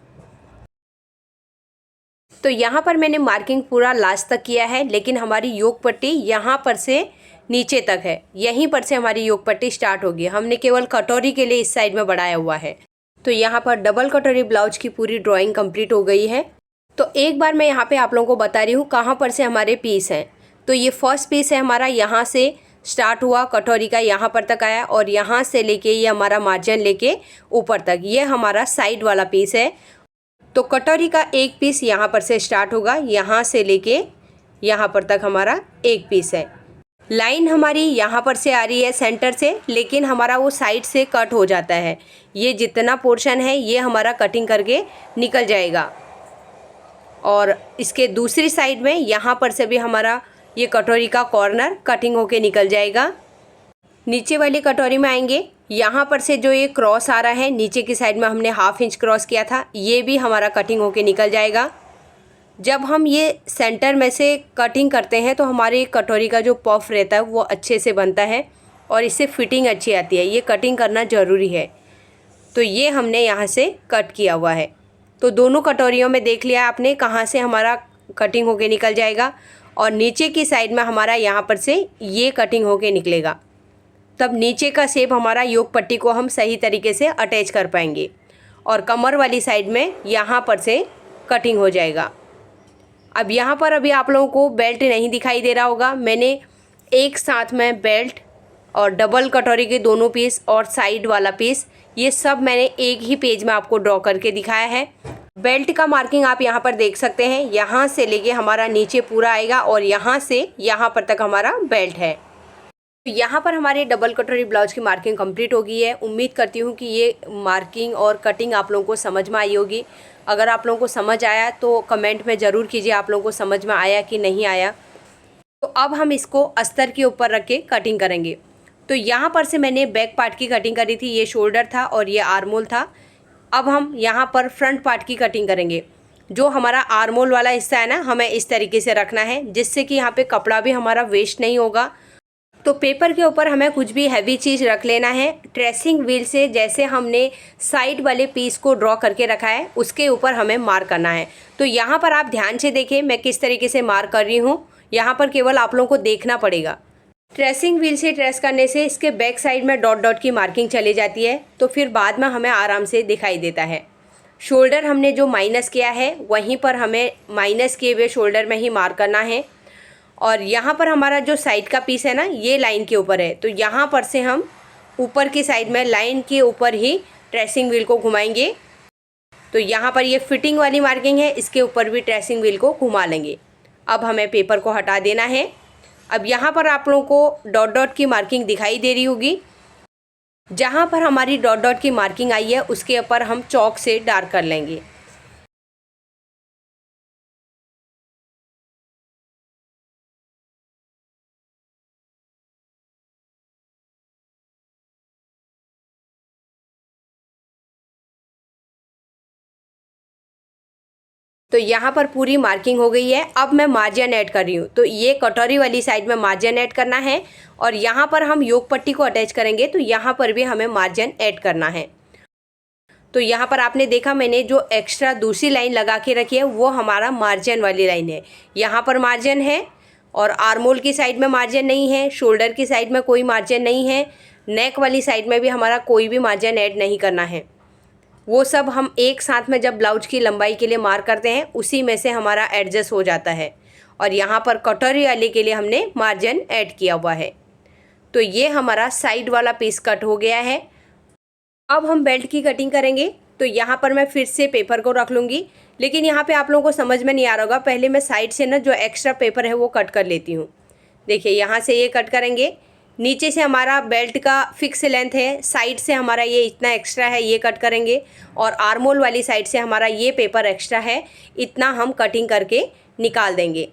तो यहाँ पर मैंने मार्किंग पूरा लास्ट तक किया है, लेकिन हमारी योक पट्टी यहाँ पर से नीचे तक है, यहीं पर से हमारी योक पट्टी स्टार्ट होगी। हमने केवल कटोरी के लिए इस साइड में बढ़ाया हुआ है। तो यहाँ पर डबल कटोरी ब्लाउज की पूरी ड्राइंग कंप्लीट हो गई है। तो एक बार मैं यहाँ पे आप लोगों को बता रही हूँ कहाँ पर से हमारे पीस हैं। तो ये फर्स्ट पीस है हमारा, यहाँ से स्टार्ट हुआ कटोरी का, यहाँ पर तक आया और यहाँ से लेके ये हमारा मार्जिन लेके ऊपर तक, ये हमारा साइड वाला पीस है। तो कटोरी का एक पीस यहाँ पर से स्टार्ट होगा, यहाँ से लेके यहाँ पर तक हमारा एक पीस है। लाइन हमारी यहाँ पर से आ रही है सेंटर से, लेकिन हमारा वो साइड से कट हो जाता है। ये जितना पोर्शन है ये हमारा कटिंग करके निकल जाएगा और इसके दूसरी साइड में यहाँ पर से भी हमारा ये कटोरी का कॉर्नर कटिंग होके निकल जाएगा। नीचे वाली कटोरी में आएंगे, यहाँ पर से जो ये क्रॉस आ रहा है नीचे की साइड में हमने हाफ इंच क्रॉस किया था, ये भी हमारा कटिंग होके निकल जाएगा। जब हम ये सेंटर में से कटिंग करते हैं तो हमारी कटोरी का जो पफ रहता है वो अच्छे से बनता है और इससे फिटिंग अच्छी आती है। ये कटिंग करना ज़रूरी है। तो ये हमने यहाँ से कट किया हुआ है। तो दोनों कटोरियों में देख लिया आपने कहाँ से हमारा कटिंग होके निकल जाएगा और नीचे की साइड में हमारा यहाँ पर से ये कटिंग होके निकलेगा। तब नीचे का शेप हमारा योक पट्टी को हम सही तरीके से अटैच कर पाएंगे और कमर वाली साइड में यहाँ पर से कटिंग हो जाएगा। अब यहाँ पर अभी आप लोगों को बेल्ट नहीं दिखाई दे रहा होगा, मैंने एक साथ में बेल्ट और डबल कटोरी के दोनों पीस और साइड वाला पीस, ये सब मैंने एक ही पेज में आपको ड्रॉ करके दिखाया है। बेल्ट का मार्किंग आप यहाँ पर देख सकते हैं, यहाँ से लेके हमारा नीचे पूरा आएगा और यहाँ से यहाँ पर तक हमारा बेल्ट है। तो यहाँ पर हमारे डबल कटोरी ब्लाउज की मार्किंग कंप्लीट हो गई है। उम्मीद करती हूँ कि ये मार्किंग और कटिंग आप लोगों को समझ में आई होगी। अगर आप लोगों को समझ आया तो कमेंट में ज़रूर कीजिए आप लोगों को समझ में आया कि नहीं आया। तो अब हम इसको अस्तर के ऊपर रख के कटिंग करेंगे। तो यहाँ पर से मैंने बैक पार्ट की कटिंग करी थी, ये शोल्डर था और ये आर्मोल था। अब हम यहाँ पर फ्रंट पार्ट की कटिंग करेंगे। जो हमारा आर्मोल वाला हिस्सा है ना, हमें इस तरीके से रखना है जिससे कि यहाँ पे कपड़ा भी हमारा वेस्ट नहीं होगा। तो पेपर के ऊपर हमें कुछ भी हैवी चीज़ रख लेना है। ट्रेसिंग व्हील से जैसे हमने साइड वाले पीस को ड्रॉ करके रखा है उसके ऊपर हमें मार्क करना है। तो यहाँ पर आप ध्यान से देखें मैं किस तरीके से मार्क कर रही हूँ, यहाँ पर केवल आप लोगों को देखना पड़ेगा। ट्रेसिंग व्हील से ट्रेस करने से इसके बैक साइड में डॉट डॉट की मार्किंग चली जाती है, तो फिर बाद में हमें आराम से दिखाई देता है। शोल्डर हमने जो माइनस किया है वहीं पर हमें माइनस किए हुए शोल्डर में ही मार्क करना है। और यहाँ पर हमारा जो साइड का पीस है ना, ये लाइन के ऊपर है, तो यहाँ पर से हम ऊपर की साइड में लाइन के ऊपर ही ट्रेसिंग व्हील को घुमाएंगे। तो यहाँ पर ये फिटिंग वाली मार्किंग है, इसके ऊपर भी ट्रेसिंग व्हील को घुमा लेंगे। अब हमें पेपर को हटा देना है। अब यहाँ पर आप लोगों को डॉट डॉट की मार्किंग दिखाई दे रही होगी। जहाँ पर हमारी डॉट डॉट की मार्किंग आई है उसके ऊपर हम चॉक से डार्क कर लेंगे। तो यहाँ पर पूरी मार्किंग हो गई है। अब मैं मार्जिन ऐड कर रही हूँ। तो ये कटोरी वाली साइड में मार्जिन ऐड करना है और यहाँ पर हम योग पट्टी को अटैच करेंगे तो यहाँ पर भी हमें मार्जिन ऐड करना है। तो यहाँ पर आपने देखा मैंने जो एक्स्ट्रा दूसरी लाइन लगा के रखी है वो हमारा मार्जिन वाली लाइन है। यहाँ पर मार्जिन है और आर्मोल की साइड में मार्जिन नहीं है, शोल्डर की साइड में कोई मार्जिन नहीं है, नेक वाली साइड में भी हमारा कोई भी मार्जिन ऐड नहीं करना है। वो सब हम एक साथ में जब ब्लाउज की लंबाई के लिए मार्क करते हैं उसी में से हमारा एडजस्ट हो जाता है। और यहाँ पर कटोरी वाले के लिए हमने मार्जिन ऐड किया हुआ है। तो ये हमारा साइड वाला पीस कट हो गया है। अब हम बेल्ट की कटिंग करेंगे। तो यहाँ पर मैं फिर से पेपर को रख लूँगी, लेकिन यहाँ पे आप लोगों को समझ में नहीं आ रहा होगा, पहले मैं साइड से ना जो एक्स्ट्रा पेपर है वो कट कर लेती हूँ। देखिए यहाँ से ये कट करेंगे, नीचे से हमारा बेल्ट का फिक्स लेंथ है, साइड से हमारा ये इतना एक्स्ट्रा है ये कट करेंगे और आर्मोल वाली साइड से हमारा ये पेपर एक्स्ट्रा है, इतना हम कटिंग करके निकाल देंगे।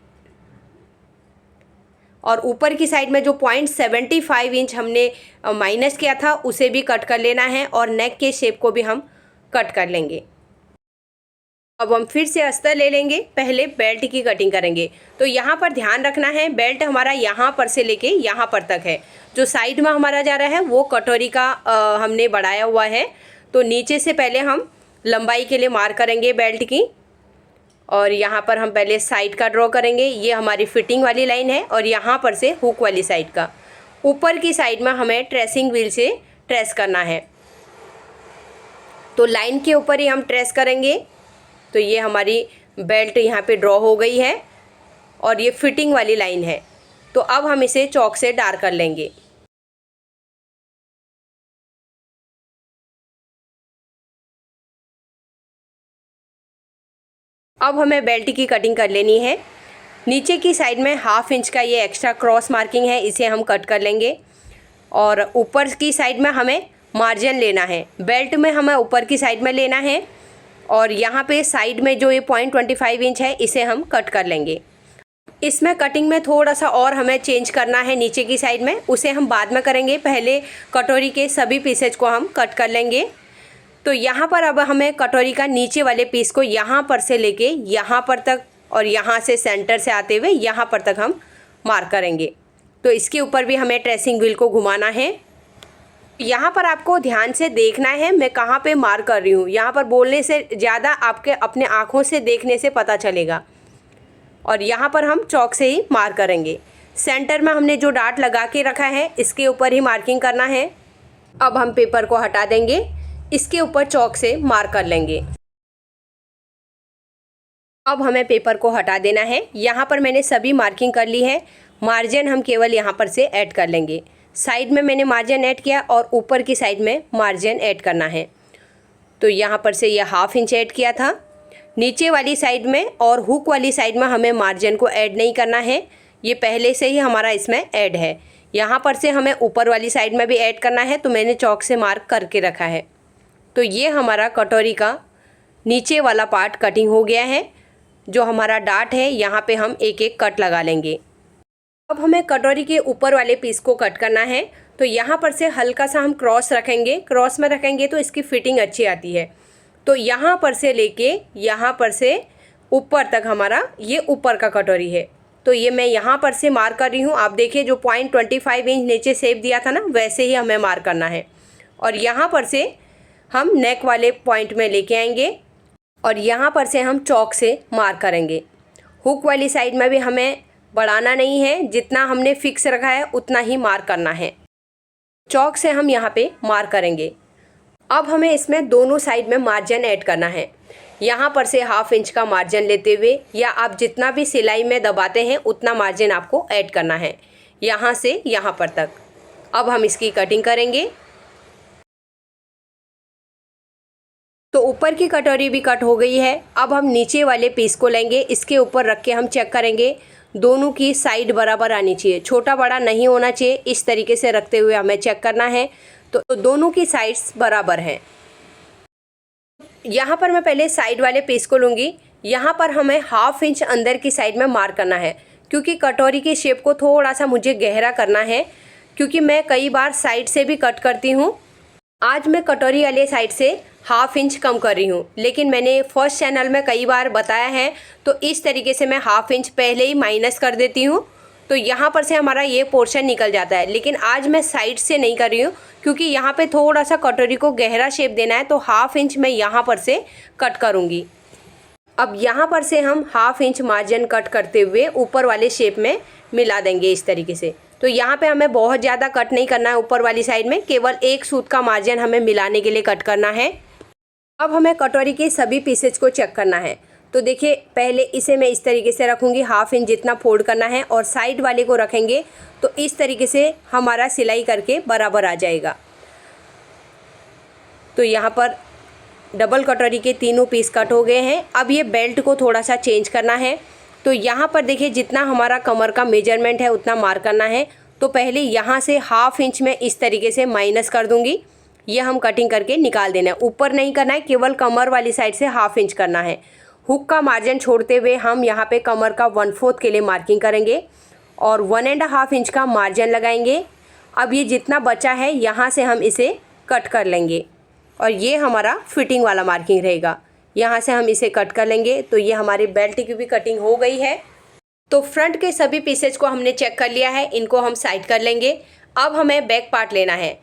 और ऊपर की साइड में जो 0.75 इंच हमने माइनस किया था उसे भी कट कर लेना है और नेक के शेप को भी हम कट कर लेंगे। अब हम फिर से अस्तर ले लेंगे, पहले बेल्ट की कटिंग करेंगे। तो यहाँ पर ध्यान रखना है बेल्ट हमारा यहाँ पर से लेके यहाँ पर तक है, जो साइड में हमारा जा रहा है वो कटोरी का हमने बढ़ाया हुआ है। तो नीचे से पहले हम लंबाई के लिए मार्क करेंगे बेल्ट की और यहाँ पर हम पहले साइड का ड्रॉ करेंगे, ये हमारी फिटिंग वाली लाइन है और यहाँ पर से हुक वाली साइड का। ऊपर की साइड में हमें ट्रेसिंग व्हील से ट्रेस करना है, तो लाइन के ऊपर ही हम ट्रेस करेंगे। तो ये हमारी बेल्ट यहाँ पे ड्रॉ हो गई है और ये फिटिंग वाली लाइन है। तो अब हम इसे चॉक से डार्क कर लेंगे। अब हमें बेल्ट की कटिंग कर लेनी है। नीचे की साइड में 1/2 इंच का ये एक्स्ट्रा क्रॉस मार्किंग है, इसे हम कट कर लेंगे और ऊपर की साइड में हमें मार्जिन लेना है। बेल्ट में हमें ऊपर की साइड में लेना है और यहाँ पे साइड में जो ये 0.25 इंच है इसे हम कट कर लेंगे। इसमें कटिंग में थोड़ा सा और हमें चेंज करना है नीचे की साइड में, उसे हम बाद में करेंगे। पहले कटोरी के सभी पीसेज को हम कट कर लेंगे। तो यहाँ पर अब हमें कटोरी का नीचे वाले पीस को यहाँ पर से लेके यहाँ पर तक और यहाँ से सेंटर से आते हुए यहाँ पर तक हम मार्क करेंगे। तो इसके ऊपर भी हमें ट्रेसिंग व्हील को घुमाना है। यहाँ पर आपको ध्यान से देखना है मैं कहाँ पे मार्क कर रही हूँ। यहाँ पर बोलने से ज़्यादा आपके अपने आँखों से देखने से पता चलेगा। और यहाँ पर हम चॉक से ही मार्क करेंगे। सेंटर में हमने जो डार्ट लगा के रखा है इसके ऊपर ही मार्किंग करना है। अब हम पेपर को हटा देंगे, इसके ऊपर चॉक से मार्क कर लेंगे। अब हमें पेपर को हटा देना है। यहाँ पर मैंने सभी मार्किंग कर ली है, मार्जिन हम केवल यहाँ पर से ऐड कर लेंगे। साइड में मैंने मार्जिन ऐड किया और ऊपर की साइड में मार्जिन ऐड करना है। तो यहाँ पर से ये 1/2 इंच ऐड किया था। नीचे वाली साइड में और हुक वाली साइड में हमें मार्जिन को ऐड नहीं करना है, ये पहले से ही हमारा इसमें ऐड है। यहाँ पर से हमें ऊपर वाली साइड में भी ऐड करना है, तो मैंने चॉक से मार्क करके रखा है। तो ये हमारा कटोरी का नीचे वाला पार्ट कटिंग हो गया है। जो हमारा डार्ट है यहाँ पे हम एक एक कट लगा लेंगे। अब हमें कटोरी के ऊपर वाले पीस को कट करना है। तो यहाँ पर से हल्का सा हम क्रॉस रखेंगे, क्रॉस में रखेंगे तो इसकी फिटिंग अच्छी आती है। तो यहाँ पर से लेके यहाँ पर से ऊपर तक हमारा ये ऊपर का कटोरी है। तो ये मैं यहाँ पर से मार्क कर रही हूँ। आप देखिए जो 0.25 इंच नीचे शेप दिया था ना, वैसे ही हमें मार्क करना है। और यहाँ पर से हम नेक वाले पॉइंट में लेके आएंगे और यहाँ पर से हम चॉक से मार्क करेंगे। हुक वाली साइड में भी हमें बढ़ाना नहीं है, जितना हमने फिक्स रखा है उतना ही मार्क करना है। चॉक से हम यहाँ पे मार्क करेंगे। अब हमें इसमें दोनों साइड में मार्जिन ऐड करना है। यहाँ पर से 1/2 इंच का मार्जिन लेते हुए या आप जितना भी सिलाई में दबाते हैं उतना मार्जिन आपको ऐड करना है, यहाँ से यहाँ पर तक। अब हम इसकी कटिंग करेंगे। तो ऊपर की कटोरी भी कट हो गई है। अब हम नीचे वाले पीस को लेंगे, इसके ऊपर रख के हम चेक करेंगे दोनों की साइड बराबर आनी चाहिए, छोटा बड़ा नहीं होना चाहिए। इस तरीके से रखते हुए हमें चेक करना है। तो दोनों की साइड्स बराबर हैं। यहाँ पर मैं पहले साइड वाले पीस को लूँगी। यहाँ पर हमें 1/2 इंच अंदर की साइड में मार्क करना है, क्योंकि कटोरी की शेप को थोड़ा सा मुझे गहरा करना है, क्योंकि मैं कई बार साइड से भी कट करती हूँ। आज मैं कटोरी वाले साइड से हाफ इंच कम कर रही हूँ, लेकिन मैंने फर्स्ट चैनल में कई बार बताया है, तो इस तरीके से मैं हाफ इंच पहले ही माइनस कर देती हूँ, तो यहाँ पर से हमारा ये पोर्शन निकल जाता है। लेकिन आज मैं साइड से नहीं कर रही हूँ, क्योंकि यहाँ पे थोड़ा सा कटोरी को गहरा शेप देना है, तो हाफ इंच मैं यहाँ पर से कट करूँगी। अब यहाँ पर से हम हाफ इंच मार्जिन कट करते हुए ऊपर वाले शेप में मिला देंगे इस तरीके से। तो यहाँ पे हमें बहुत ज़्यादा कट नहीं करना है ऊपर वाली साइड में, केवल एक सूत का मार्जिन हमें मिलाने के लिए कट करना है। अब हमें कटोरी के सभी पीसेज को चेक करना है। तो देखिए, पहले इसे मैं इस तरीके से रखूँगी, हाफ इंच जितना फोल्ड करना है, और साइड वाले को रखेंगे तो इस तरीके से हमारा सिलाई करके बराबर आ जाएगा। तो यहाँ पर डबल कटोरी के तीनों पीस कट हो गए हैं। अब ये बेल्ट को थोड़ा सा चेंज करना है। तो यहाँ पर देखिए, जितना हमारा कमर का मेजरमेंट है उतना मार्क करना है। तो पहले यहाँ से हाफ इंच में इस तरीके से माइनस कर दूँगी। ये हम कटिंग करके निकाल देना है, ऊपर नहीं करना है, केवल कमर वाली साइड से हाफ इंच करना है। हुक का मार्जिन छोड़ते हुए हम यहाँ पे कमर का 1/4 के लिए मार्किंग करेंगे और 1.5 इंच का मार्जिन लगाएंगे। अब ये जितना बचा है यहाँ से हम इसे कट कर लेंगे और ये हमारा फिटिंग वाला मार्किंग रहेगा। यहाँ से हम इसे कट कर लेंगे। तो ये हमारी बेल्ट की भी कटिंग हो गई है। तो फ्रंट के सभी पीसेज को हमने चेक कर लिया है, इनको हम साइड कर लेंगे। अब हमें बैक पार्ट लेना है।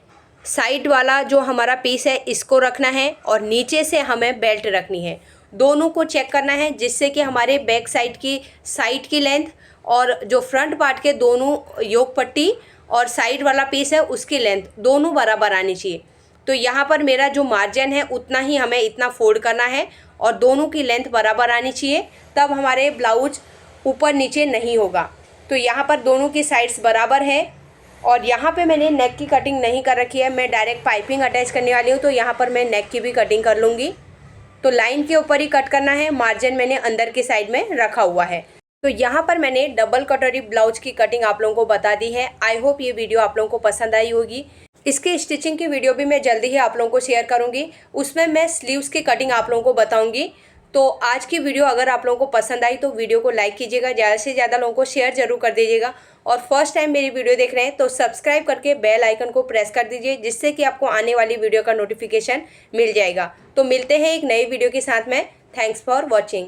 साइड वाला जो हमारा पीस है इसको रखना है और नीचे से हमें बेल्ट रखनी है। दोनों को चेक करना है, जिससे कि हमारे बैक साइड की लेंथ और जो फ्रंट पार्ट के दोनों योक पट्टी और साइड वाला पीस है उसकी लेंथ दोनों बराबर आनी चाहिए। तो यहाँ पर मेरा जो मार्जिन है उतना ही हमें इतना फोल्ड करना है और दोनों की लेंथ बराबर आनी चाहिए, तब हमारे ब्लाउज ऊपर नीचे नहीं होगा। तो यहाँ पर दोनों की साइड्स बराबर है और यहाँ पे मैंने नेक की कटिंग नहीं कर रखी है, मैं डायरेक्ट पाइपिंग अटैच करने वाली हूँ। तो यहाँ पर मैं नेक की भी कटिंग कर लूँगी। तो लाइन के ऊपर ही कट करना है, मार्जिन मैंने अंदर की साइड में रखा हुआ है। तो यहाँ पर मैंने डबल कटोरी ब्लाउज की कटिंग आप लोगों को बता दी है। आई होप ये वीडियो आप लोगों को पसंद आई होगी। इसके स्टिचिंग की वीडियो भी मैं जल्दी ही आप लोगों को शेयर करूंगी, उसमें मैं स्लीव्स की कटिंग आप लोगों को बताऊंगी। तो आज की वीडियो अगर आप लोगों को पसंद आई तो वीडियो को लाइक कीजिएगा, ज़्यादा से ज़्यादा लोगों को शेयर जरूर कर दीजिएगा और फर्स्ट टाइम मेरी वीडियो देख रहे हैं तो सब्सक्राइब करके बेल आइकन को प्रेस कर दीजिए, जिससे कि आपको आने वाली वीडियो का नोटिफिकेशन मिल जाएगा। तो मिलते हैं एक नई वीडियो के साथ में। Thanks for watching.